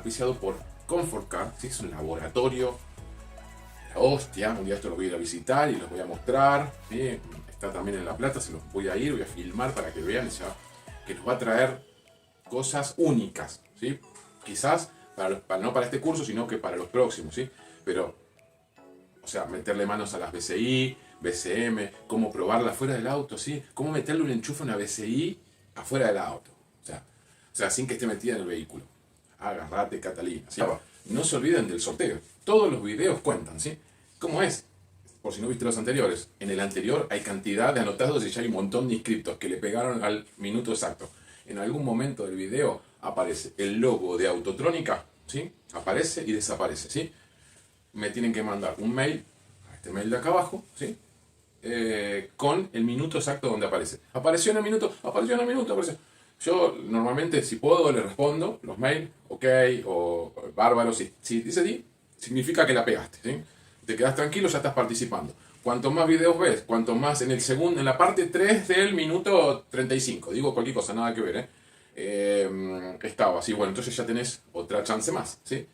auspiciado por Comfort Car, ¿sí? Es un laboratorio, la hostia. Un día esto lo voy a ir a visitar y los voy a mostrar, ¿sí? Está también en La Plata, se los voy a ir, voy a filmar para que vean ya, que nos va a traer cosas únicas, ¿sí? Quizás no para este curso, sino que para los próximos, ¿sí? Pero, o sea, meterle manos a las BCI, BCM, cómo probarla fuera del auto, ¿sí? Cómo meterle un enchufe a una BCI afuera del auto, o sea, sin que esté metida en el vehículo. Agarrate, Catalina, ¿sí? No se olviden del sorteo. Todos los videos cuentan, ¿sí? ¿Cómo es? Por si no viste los anteriores. En el anterior hay cantidad de anotados y ya hay un montón de inscriptos que le pegaron al minuto exacto. En algún momento del video aparece el logo de Autotrónica, ¿sí? Aparece y desaparece, ¿sí? Me tienen que mandar un mail, a este mail de acá abajo, ¿sí? Con el minuto exacto donde aparece. Apareció en el minuto, apareció. Yo normalmente, si puedo, le respondo los mails, ok, o bárbaro. Si dice di, significa que la pegaste, ¿sí? Te quedas tranquilo, ya estás participando. Cuanto más videos ves, cuanto más en el segundo, en la parte 3 del minuto 35, digo cualquier cosa, nada que ver, estaba así, bueno, entonces ya tenés otra chance más, ¿sí?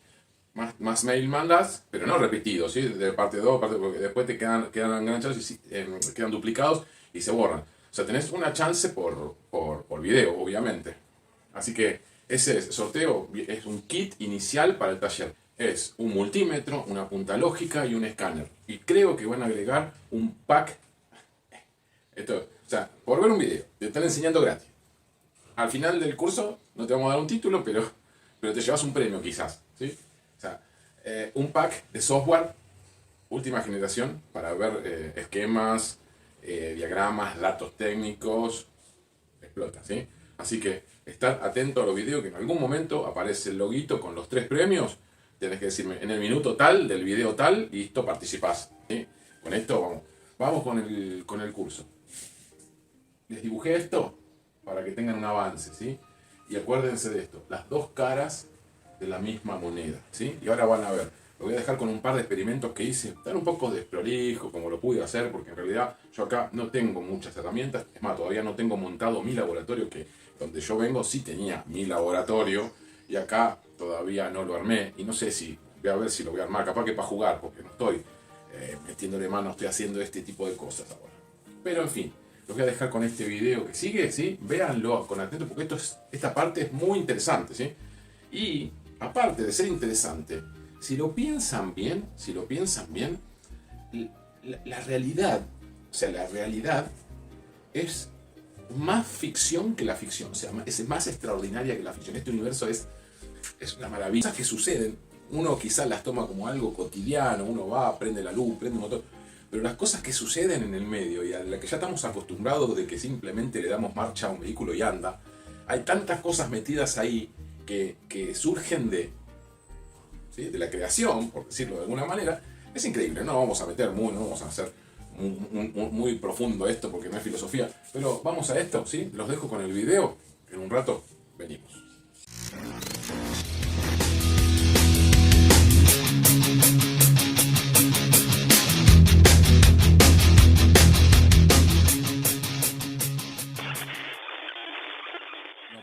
Más mail mandas, pero no repetidos, ¿sí? De parte 2, porque después te quedan enganchados y quedan duplicados y se borran. O sea, tenés una chance por video, obviamente. Así que ese sorteo es un kit inicial para el taller. Es un multímetro, una punta lógica y un escáner. Y creo que van a agregar un pack. O sea, por ver un video, te están enseñando gratis. Al final del curso no te vamos a dar un título, pero te llevas un premio quizás, ¿sí? O sea, un pack de software última generación para ver esquemas, diagramas, datos técnicos, explota, ¿sí? Así que estar atento a los videos, que en algún momento aparece el loguito con los 3 premios. Tenés que decirme en el minuto tal, del video tal, y listo, participás, ¿sí? Con esto vamos con el curso. Les dibujé esto para que tengan un avance, ¿sí? Y acuérdense de esto, las dos caras de la misma moneda, ¿sí? Y ahora van a ver, lo voy a dejar con un par de experimentos que hice, están un poco desprolijo, como lo pude hacer, porque en realidad yo acá no tengo muchas herramientas. Es más, todavía no tengo montado mi laboratorio, que donde yo vengo sí tenía mi laboratorio, y acá todavía no lo armé, y no sé si, voy a ver si lo voy a armar, capaz que para jugar, porque no estoy metiéndole mano, estoy haciendo este tipo de cosas ahora. Pero en fin, los voy a dejar con este video que sigue, ¿sí? Véanlo con atento, porque esta parte es muy interesante, ¿sí? Y aparte de ser interesante, si lo piensan bien, la realidad, o sea, la realidad es más ficción que la ficción, o sea, es más extraordinaria que la ficción. Este universo es una maravilla. Cosas que suceden, uno quizás las toma como algo cotidiano, uno va, prende la luz, prende un motor, pero las cosas que suceden en el medio y a las que ya estamos acostumbrados de que simplemente le damos marcha a un vehículo y anda, hay tantas cosas metidas ahí que surgen ¿sí? De la creación, por decirlo de alguna manera. Es increíble, no vamos a meter no vamos a hacer muy profundo esto porque no es filosofía, pero vamos a esto, ¿sí? Los dejo con el video, en un rato venimos.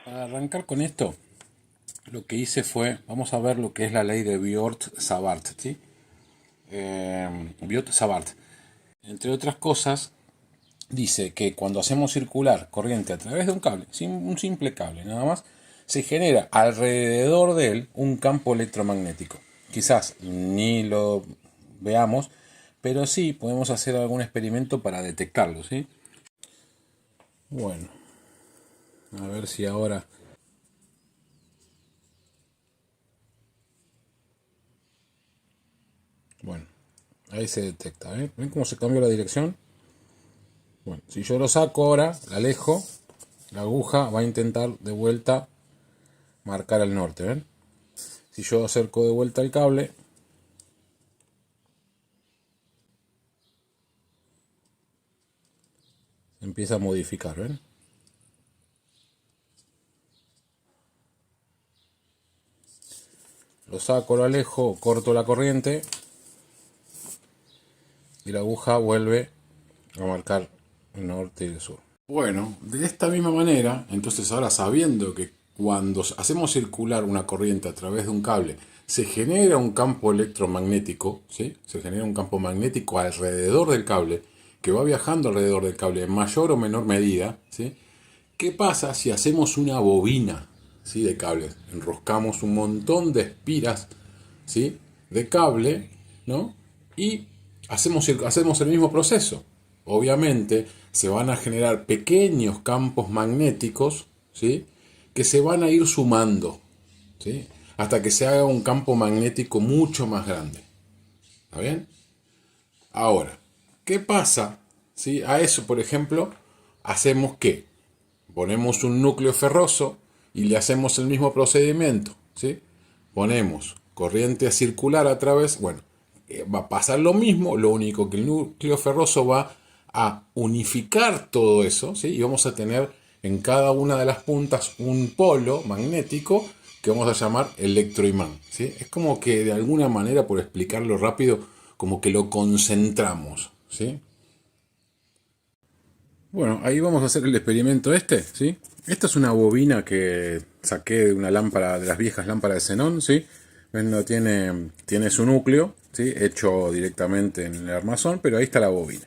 Para arrancar con esto, lo que hice fue, vamos a ver lo que es la ley de Biot-Savart, ¿sí? Biot-Savart, entre otras cosas, dice que cuando hacemos circular corriente a través de un cable, un simple cable nada más, se genera alrededor de él un campo electromagnético. Quizás ni lo veamos, pero sí podemos hacer algún experimento para detectarlo, ¿sí? Bueno, a ver si ahora... Bueno, ahí se detecta, ¿eh? ¿Ven cómo se cambió la dirección? Bueno, si yo lo saco ahora, la alejo, la aguja va a intentar de vuelta marcar al norte, ¿ven? Si yo acerco de vuelta el cable, empieza a modificar, ¿ven? Lo saco, lo alejo, corto la corriente y la aguja vuelve a marcar el norte y el sur. Bueno, de esta misma manera, entonces ahora sabiendo que cuando hacemos circular una corriente a través de un cable, se genera un campo electromagnético, ¿sí? Se genera un campo magnético alrededor del cable, que va viajando alrededor del cable en mayor o menor medida, ¿sí? ¿Qué pasa si hacemos una bobina, ¿sí? De cables? Enroscamos un montón de espiras, ¿sí? De cable, ¿no? Y hacemos el mismo proceso. Obviamente se van a generar pequeños campos magnéticos, ¿sí? Que se van a ir sumando, ¿sí? Hasta que se haga un campo magnético mucho más grande. ¿Está bien? Ahora, ¿qué pasa? ¿Sí? A eso, por ejemplo, hacemos ¿qué? Ponemos un núcleo ferroso y le hacemos el mismo procedimiento, ¿sí? Ponemos corriente circular a través, bueno, va a pasar lo mismo, lo único que el núcleo ferroso va a unificar todo eso, ¿sí? Y vamos a tener en cada una de las puntas un polo magnético que vamos a llamar electroimán, ¿sí? Es como que de alguna manera, por explicarlo rápido, como que lo concentramos, ¿sí? Bueno, ahí vamos a hacer el experimento ¿sí? Esta es una bobina que saqué de una lámpara, de las viejas lámparas de xenón, ¿sí? No tiene su núcleo, ¿sí? Hecho directamente en el armazón, pero ahí está la bobina.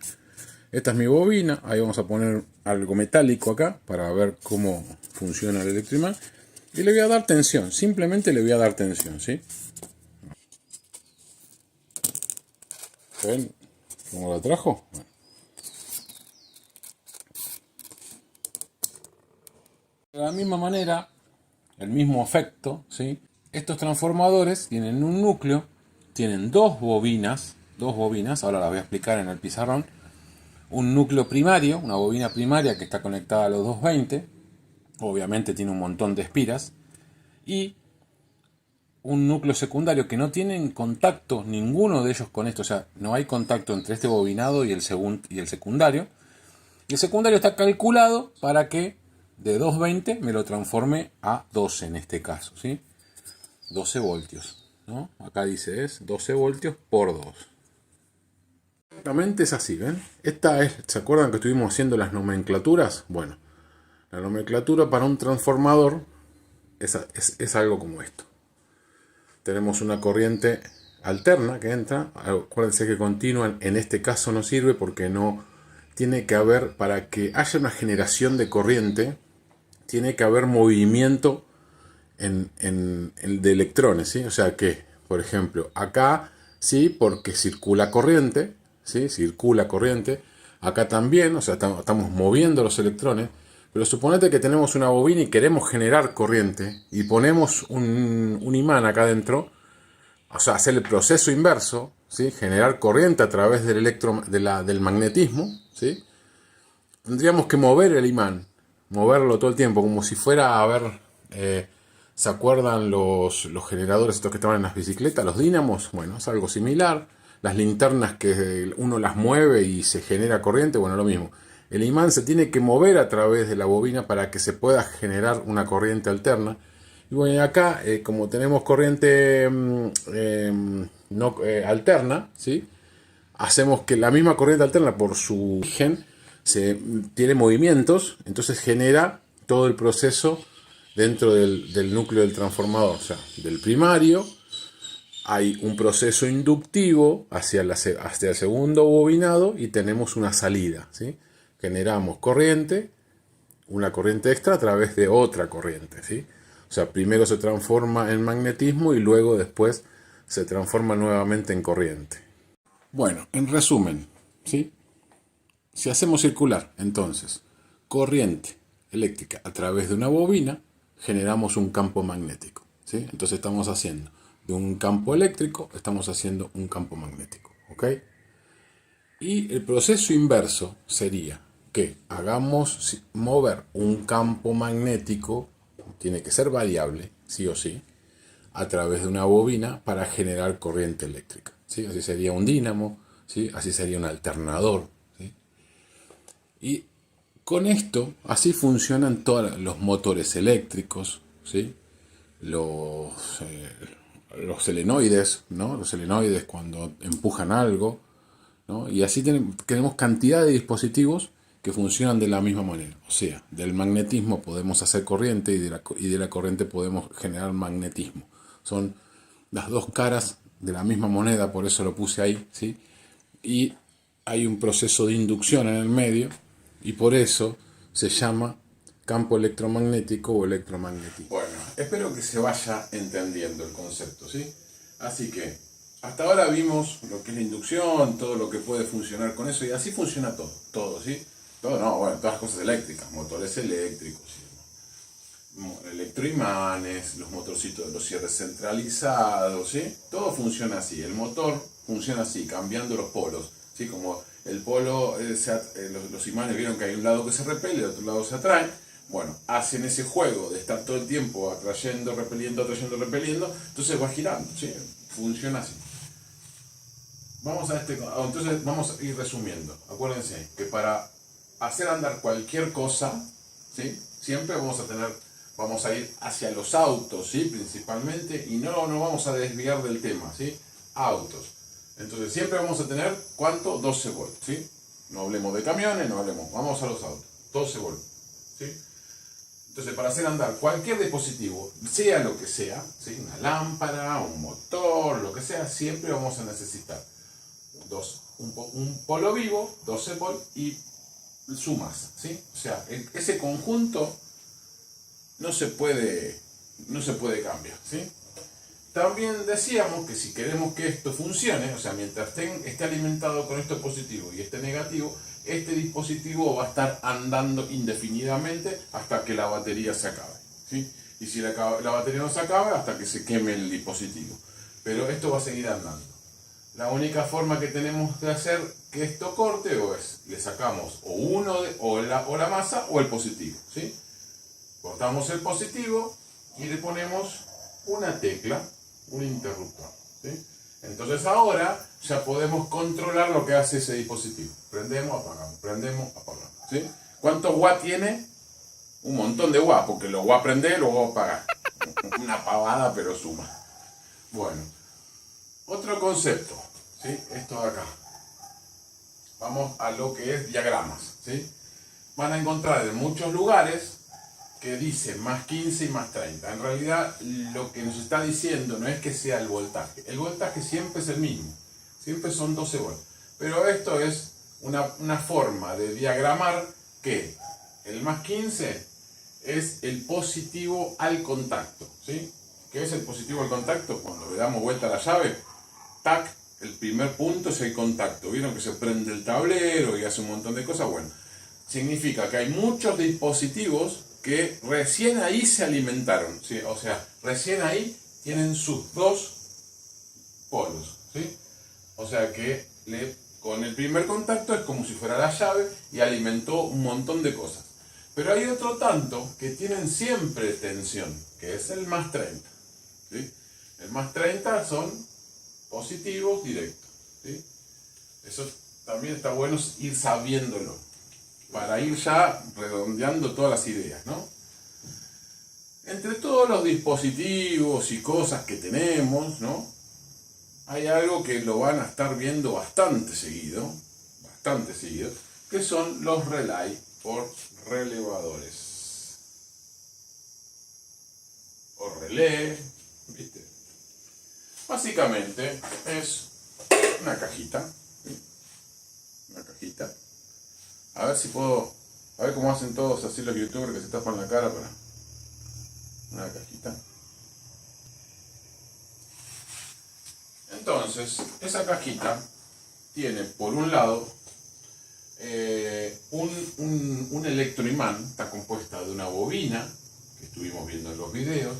Esta es mi bobina, ahí vamos a poner algo metálico acá para ver cómo funciona el electroimán. Y le voy a dar tensión, simplemente le voy a dar tensión, ¿sí? ¿Ven cómo la trajo? Bueno. De la misma manera, el mismo efecto, ¿sí? Estos transformadores tienen un núcleo, tienen dos bobinas, ahora las voy a explicar en el pizarrón. Un núcleo primario, una bobina primaria que está conectada a los 220, obviamente tiene un montón de espiras, y un núcleo secundario que no tienen contacto ninguno de ellos con esto, o sea, no hay contacto entre este bobinado y el secundario. Y el secundario está calculado para que de 220 me lo transforme a 12 en este caso, ¿sí? 12 voltios, ¿no? Acá dice es 12 voltios por 2. Exactamente es así, ¿ven? ¿Se acuerdan que estuvimos haciendo las nomenclaturas? Bueno, la nomenclatura para un transformador es algo como esto. Tenemos una corriente alterna que entra. Acuérdense que continua en este caso no sirve porque no tiene que haber, para que haya una generación de corriente, tiene que haber movimiento de electrones, ¿sí? O sea que, por ejemplo, acá sí, porque circula corriente, ¿sí? Circula corriente. Acá también, o sea, estamos moviendo los electrones. Pero suponete que tenemos una bobina y queremos generar corriente y ponemos un imán acá adentro, o sea, hacer el proceso inverso, ¿sí? Generar corriente a través del magnetismo, ¿sí? Tendríamos que mover el imán, moverlo todo el tiempo, como si fuera, a ver, ¿se acuerdan los generadores estos que estaban en las bicicletas, los dínamos? Bueno, es algo similar. Las linternas que uno las mueve y se genera corriente, bueno, lo mismo. El imán se tiene que mover a través de la bobina para que se pueda generar una corriente alterna. Y bueno, acá, como tenemos corriente no alterna, ¿sí? Hacemos que la misma corriente alterna, por su origen, tiene movimientos, entonces genera todo el proceso dentro del núcleo del transformador, o sea, del primario. Hay un proceso inductivo hacia el segundo bobinado y tenemos una salida, ¿sí? Generamos corriente, una corriente extra a través de otra corriente, ¿sí? O sea, primero se transforma en magnetismo y luego después se transforma nuevamente en corriente. Bueno, en resumen, ¿sí? Si hacemos circular, entonces, corriente eléctrica a través de una bobina, generamos un campo magnético, ¿sí? Entonces estamos haciendo de un campo eléctrico, estamos haciendo un campo magnético, ¿ok? Y el proceso inverso sería que hagamos mover un campo magnético, tiene que ser variable, sí o sí, a través de una bobina para generar corriente eléctrica, ¿sí? Así sería un dínamo, ¿sí? Así sería un alternador, ¿sí? Y con esto, así funcionan todos los motores eléctricos, ¿sí? Los solenoides, ¿no? Los solenoides cuando empujan algo, ¿no? Y así tenemos cantidad de dispositivos que funcionan de la misma manera. O sea, del magnetismo podemos hacer corriente y de la corriente podemos generar magnetismo. Son las dos caras de la misma moneda, por eso lo puse ahí, ¿sí? Y hay un proceso de inducción en el medio y por eso se llama campo electromagnético o electromagnetismo. Bueno, espero que se vaya entendiendo el concepto, ¿sí? Así que hasta ahora vimos lo que es la inducción, todo lo que puede funcionar con eso, y así funciona todo, ¿sí? Todo, no, bueno, todas las cosas eléctricas, motores eléctricos, ¿sí? Electroimanes, los motorcitos de los cierres centralizados, ¿sí? Todo funciona así, el motor funciona así, cambiando los polos, ¿sí? Como el polo, los imanes vieron que hay un lado que se repele, el otro lado se atrae. Bueno, hacen ese juego de estar todo el tiempo atrayendo, repeliendo, entonces va girando, ¿sí? Funciona así. Entonces vamos a ir resumiendo. Acuérdense que para hacer andar cualquier cosa, ¿sí? Siempre vamos a ir hacia los autos, ¿sí? Principalmente, y no vamos a desviar del tema, ¿sí? Autos. Entonces siempre vamos a tener, ¿cuánto? 12 volts, ¿sí? No hablemos de camiones, vamos a los autos, 12 volts, ¿sí? Entonces, para hacer andar cualquier dispositivo, sea lo que sea, ¿sí? Una lámpara, un motor, lo que sea, siempre vamos a necesitar un polo vivo, 12 volts y su masa, ¿sí? O sea, ese conjunto no se puede cambiar, ¿sí? También decíamos que si queremos que esto funcione, o sea, mientras esté alimentado con esto positivo y este negativo, este dispositivo va a estar andando indefinidamente hasta que la batería se acabe, ¿sí? Y si la batería no se acaba, hasta que se queme el dispositivo. Pero esto va a seguir andando. La única forma que tenemos de hacer que esto corte le sacamos o la masa o el positivo, ¿sí? Cortamos el positivo y le ponemos una tecla, un interruptor, ¿sí? Entonces ahora ya podemos controlar lo que hace ese dispositivo. Prendemos, apagamos, ¿sí? ¿Cuántos watts tiene? Un montón de watts, porque lo voy a prender y lo voy a apagar. Una pavada, pero suma. Bueno, otro concepto, ¿sí? Esto de acá. Vamos a lo que es diagramas, ¿sí? Van a encontrar en muchos lugares que dice más 15 y más 30. En realidad lo que nos está diciendo no es que sea el voltaje. El voltaje siempre es el mismo. Siempre son 12 volts. Pero esto es una forma de diagramar que el más 15 es el positivo al contacto, ¿sí? ¿Qué es el positivo al contacto? Cuando le damos vuelta a la llave, tac, el primer punto es el contacto. ¿Vieron que se prende el tablero y hace un montón de cosas? Bueno, significa que hay muchos dispositivos que recién ahí se alimentaron, ¿sí? O sea, recién ahí tienen sus dos polos, ¿sí? O sea que con el primer contacto es como si fuera la llave y alimentó un montón de cosas. Pero hay otro tanto que tienen siempre tensión, que es el más 30, ¿sí? El más 30 son positivos directos, ¿sí? Eso también está bueno ir sabiéndolo, para ir ya redondeando todas las ideas, ¿no? Entre todos los dispositivos y cosas que tenemos, ¿no? Hay algo que lo van a estar viendo bastante seguido, que son los relay o relevadores. O relé, ¿viste? Básicamente es una cajita, ¿sí? Una cajita. A ver si puedo, a ver cómo hacen todos así los youtubers que se tapan la cara para una cajita. Entonces, esa cajita tiene por un lado un electroimán, está compuesta de una bobina, que estuvimos viendo en los videos,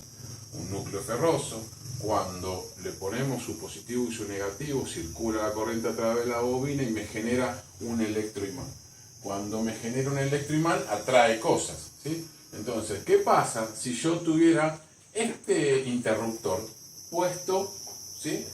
un núcleo ferroso. Cuando le ponemos su positivo y su negativo, circula la corriente a través de la bobina y me genera un electroimán. Cuando me genera un electroimán, atrae cosas, ¿sí? Entonces, ¿qué pasa si yo tuviera este interruptor puesto, ¿sí?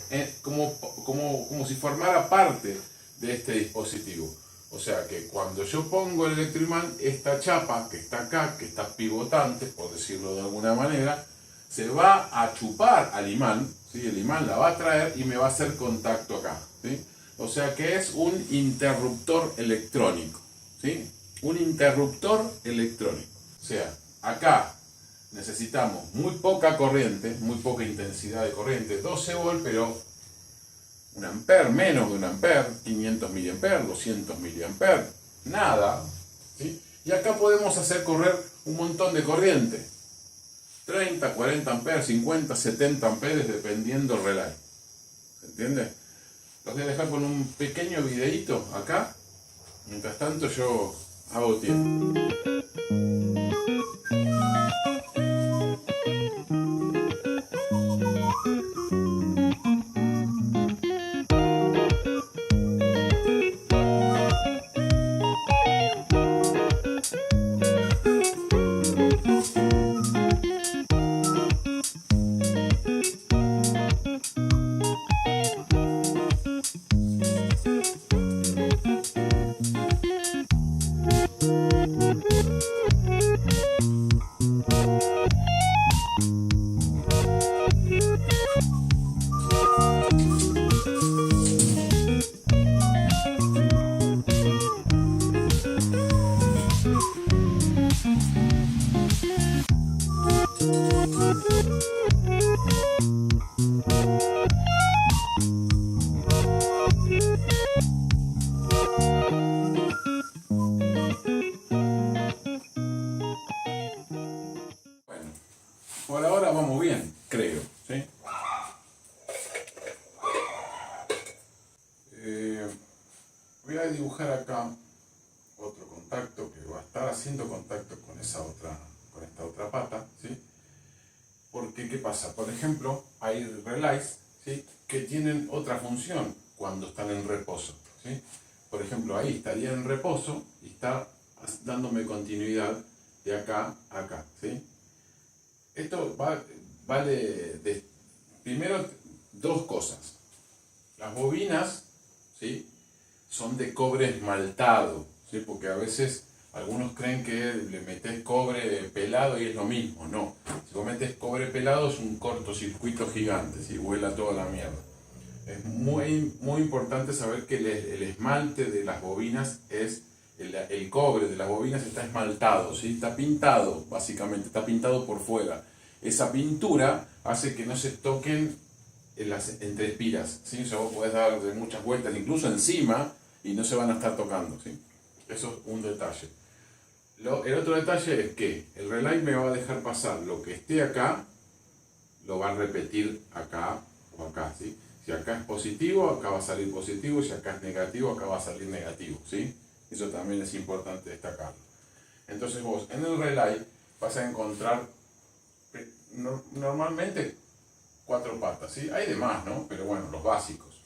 Como si formara parte de este dispositivo? O sea que cuando yo pongo el electroimán, esta chapa que está acá, que está pivotante, por decirlo de alguna manera, se va a chupar al imán, ¿sí? El imán la va a traer y me va a hacer contacto acá, ¿sí? O sea que es un interruptor electrónico, ¿sí? un interruptor electrónico. O sea, acá necesitamos muy poca corriente, muy poca intensidad de corriente, 12 volt, pero un ampere, menos de un ampere, 500 miliamperes, 200 miliamperes, nada. ¿Sí? Y acá podemos hacer correr un montón de corriente. 30, 40 amperes, 50, 70 amperes, dependiendo el relay. ¿Se entiende? Los voy a dejar con un pequeño videíto acá. Mientras tanto yo hago tiempo. Por ahora vamos bien, creo. ¿Sí? Voy a dibujar acá otro contacto que va a estar haciendo contacto con esta otra pata. ¿Sí? Porque, ¿qué pasa? Por ejemplo, hay relays, ¿sí?, que tienen otra función cuando están en reposo. ¿Sí? Por ejemplo, ahí estaría en reposo y está dándome continuidad de acá a acá. ¿Sí? Esto vale primero dos cosas. Las bobinas, ¿sí?, son de cobre esmaltado, ¿sí?, porque a veces algunos creen que le metes cobre pelado y es lo mismo. No, si vos metes cobre pelado es un cortocircuito gigante, ¿sí?, vuela toda la mierda. Es muy importante saber que el esmalte de las bobinas es el cobre de las bobinas está esmaltado, ¿sí?, está pintado, básicamente, está pintado por fuera. Esa pintura hace que no se toquen entre espiras, ¿sí? O sea, vos podés dar muchas vueltas, incluso encima, y no se van a estar tocando, ¿sí? Eso es un detalle. El otro detalle es que el relay me va a dejar pasar lo que esté acá, lo va a repetir acá o acá, ¿sí? Si acá es positivo, acá va a salir positivo, si acá es negativo, acá va a salir negativo, ¿sí? Eso también es importante destacarlo. Entonces vos en el relay vas a encontrar normalmente 4 patas, ¿sí? Hay de más, ¿no? Pero bueno, los básicos.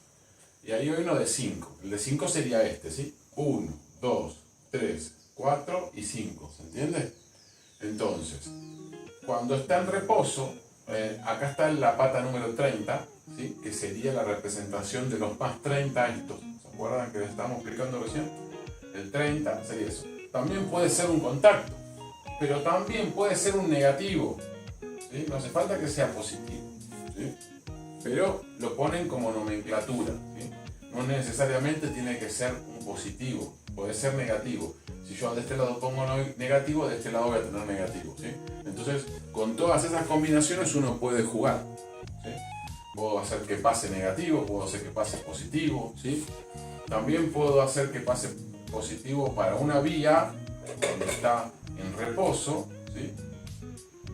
Y ahí hay uno de 5. El de 5 sería este, ¿sí? 1, 2, 3, 4 y 5, ¿se entiende? Entonces, cuando está en reposo, acá está la pata número 30, ¿sí?, que sería la representación de los más 30 estos. ¿Se acuerdan que les estábamos explicando recién? El 30 sería eso. También puede ser un contacto, pero también puede ser un negativo, ¿sí? No hace falta que sea positivo, ¿sí? Pero lo ponen como nomenclatura, ¿sí? No necesariamente tiene que ser un positivo, puede ser negativo. Si yo de este lado pongo negativo, de este lado voy a tener negativo, ¿sí? Entonces, con todas esas combinaciones uno puede jugar, ¿sí? Puedo hacer que pase negativo, puedo hacer que pase positivo, ¿sí? También puedo hacer que pase positivo para una vía donde está en reposo, ¿sí?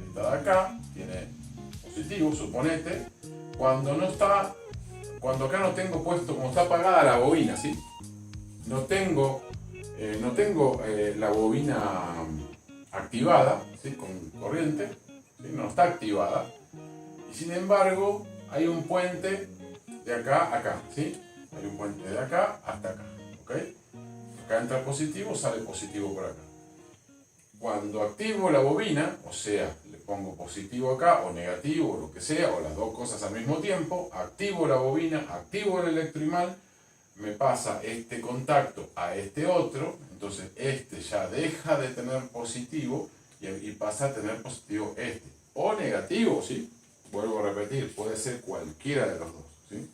Esta de acá tiene positivo, suponete. Cuando acá no tengo puesto, como está apagada la bobina, ¿sí?, no tengo la bobina activada, ¿sí?, con corriente, ¿sí?, no está activada, y sin embargo hay un puente de acá a acá, ¿sí? Hay un puente de acá hasta acá, ¿ok? Acá entra positivo, sale positivo por acá. Cuando activo la bobina, o sea, le pongo positivo acá o negativo o lo que sea, o las dos cosas al mismo tiempo, activo la bobina, activo el electroimán, me pasa este contacto a este otro, entonces este ya deja de tener positivo y pasa a tener positivo este. O negativo, ¿sí? Vuelvo a repetir, puede ser cualquiera de los dos, ¿sí?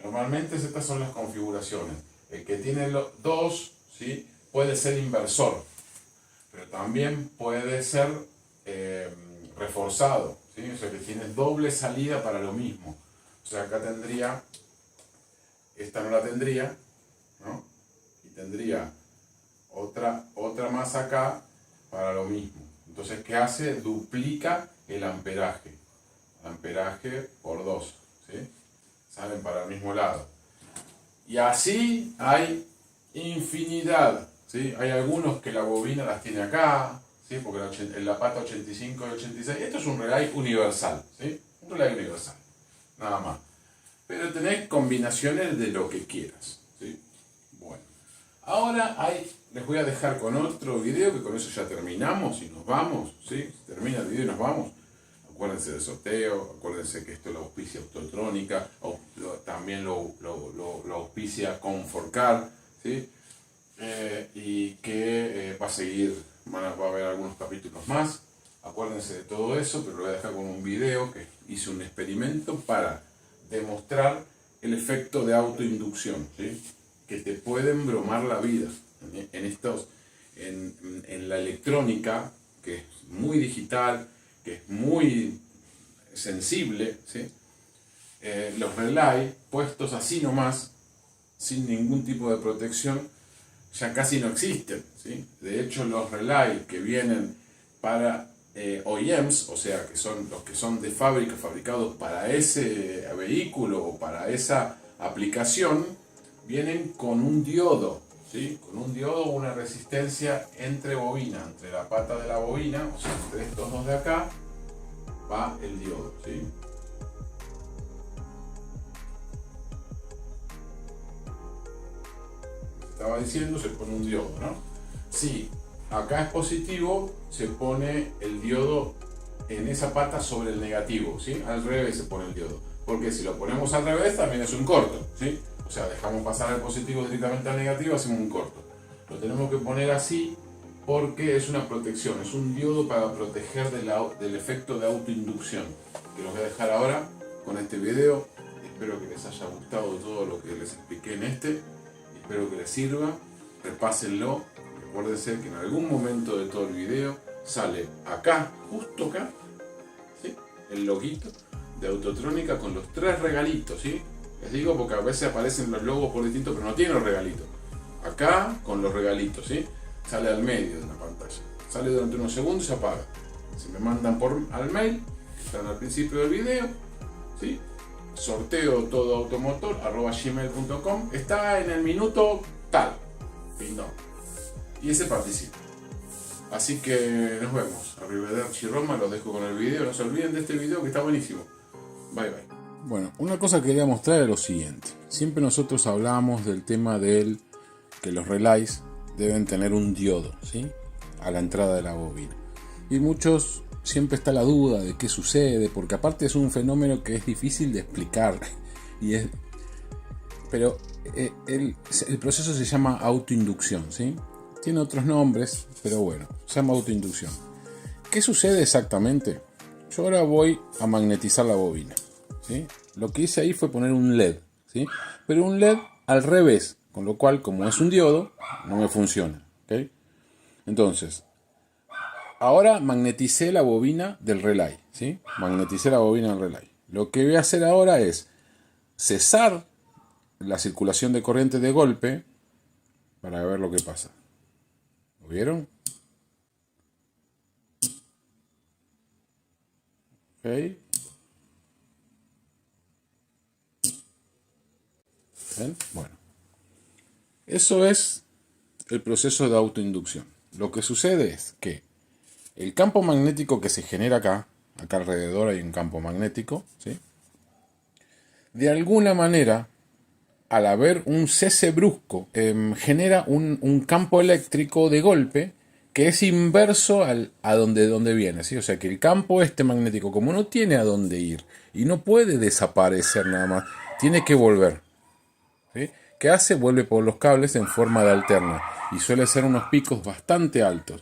Normalmente estas son las configuraciones. El que tiene los dos, ¿sí?, puede ser inversor, pero también puede ser reforzado, ¿sí? O sea que tiene doble salida para lo mismo. O sea, acá tendría, esta no la tendría, ¿no? Y tendría otra más acá para lo mismo. Entonces, ¿qué hace? Duplica el amperaje. Amperaje por 2, ¿sí? Salen para el mismo lado. Y así hay infinidad, ¿sí? Hay algunos que la bobina las tiene acá, ¿sí? Porque la pata 85 y 86, esto es un relay universal, ¿sí? Un relay universal, nada más. Pero tenés combinaciones de lo que quieras, ¿sí? Bueno, ahora les voy a dejar con otro video, que con eso ya terminamos y nos vamos, ¿sí? Termina el video y nos vamos. Acuérdense del sorteo, acuérdense que esto lo auspicia Autotrónica, también lo auspicia Conforcar, ¿sí? Y que va a seguir, va a haber algunos capítulos más. Acuérdense de todo eso, pero lo voy a dejar con un video que hice un experimento para demostrar el efecto de autoinducción, ¿sí? Que te puede embromar la vida en la electrónica, que es muy digital, que es muy sensible, ¿sí? Los relay puestos así nomás, sin ningún tipo de protección, ya casi no existen, ¿sí? De hecho, los relay que vienen para OEMs, o sea, que son los que son de fábrica, fabricados para ese vehículo o para esa aplicación, vienen con un diodo, ¿sí? Con un diodo, una resistencia entre bobina, entre la pata de la bobina, o sea, entre estos dos de acá, va el diodo, ¿sí? Estaba diciendo, se pone un diodo, ¿no? Si acá es positivo, se pone el diodo en esa pata sobre el negativo, ¿sí? Al revés se pone el diodo, porque si lo ponemos al revés también es un corto, ¿sí? O sea, dejamos pasar el positivo directamente al negativo, hacemos un corto. Lo tenemos que poner así porque es una protección, es un diodo para proteger del efecto de autoinducción, que los voy a dejar ahora con este video. Espero que les haya gustado todo lo que les expliqué en espero que les sirva, repásenlo. Recuérdense que en algún momento de todo el video sale acá, justo acá, ¿sí? El loguito de Autotrónica con los 3 regalitos, ¿sí? Les digo porque a veces aparecen los logos por distinto, pero no tienen los regalitos. Acá con los regalitos, ¿sí? Sale al medio de la pantalla. Sale durante unos segundos y se apaga. Se me mandan al mail, están al principio del video, ¿sí? Sorteo todoautomotor@gmail.com. Está en el minuto tal. Pindón. Y ese participa. Así que nos vemos. Arrivederci Roma, los dejo con el video. No se olviden de este video que está buenísimo. Bye bye. Bueno, una cosa que quería mostrar es lo siguiente. Siempre nosotros hablamos del tema del que los relays deben tener un diodo, ¿sí? A la entrada de la bobina. Y muchos siempre está la duda de qué sucede, porque aparte es un fenómeno que es difícil de explicar. Pero el proceso se llama autoinducción, ¿sí? Tiene otros nombres, pero bueno, se llama autoinducción. ¿Qué sucede exactamente? Yo ahora voy a magnetizar la bobina, ¿sí? Lo que hice ahí fue poner un LED, ¿sí? Pero un LED al revés, con lo cual, como es un diodo, no me funciona, ¿ok? Entonces, ahora magneticé la bobina del relay, ¿sí? Magneticé la bobina del relay. Lo que voy a hacer ahora es cesar la circulación de corriente de golpe para ver lo que pasa. ¿Lo vieron? ¿Ok? ¿Ven? Bueno. Eso es el proceso de autoinducción. Lo que sucede es que el campo magnético que se genera acá alrededor hay un campo magnético, ¿sí? De alguna manera, al haber un cese brusco, genera un campo eléctrico de golpe que es inverso a donde viene, ¿sí? O sea que el campo magnético, como no tiene a dónde ir y no puede desaparecer nada más, tiene que volver, ¿sí? ¿Qué hace? Vuelve por los cables en forma de alterna y suele ser unos picos bastante altos.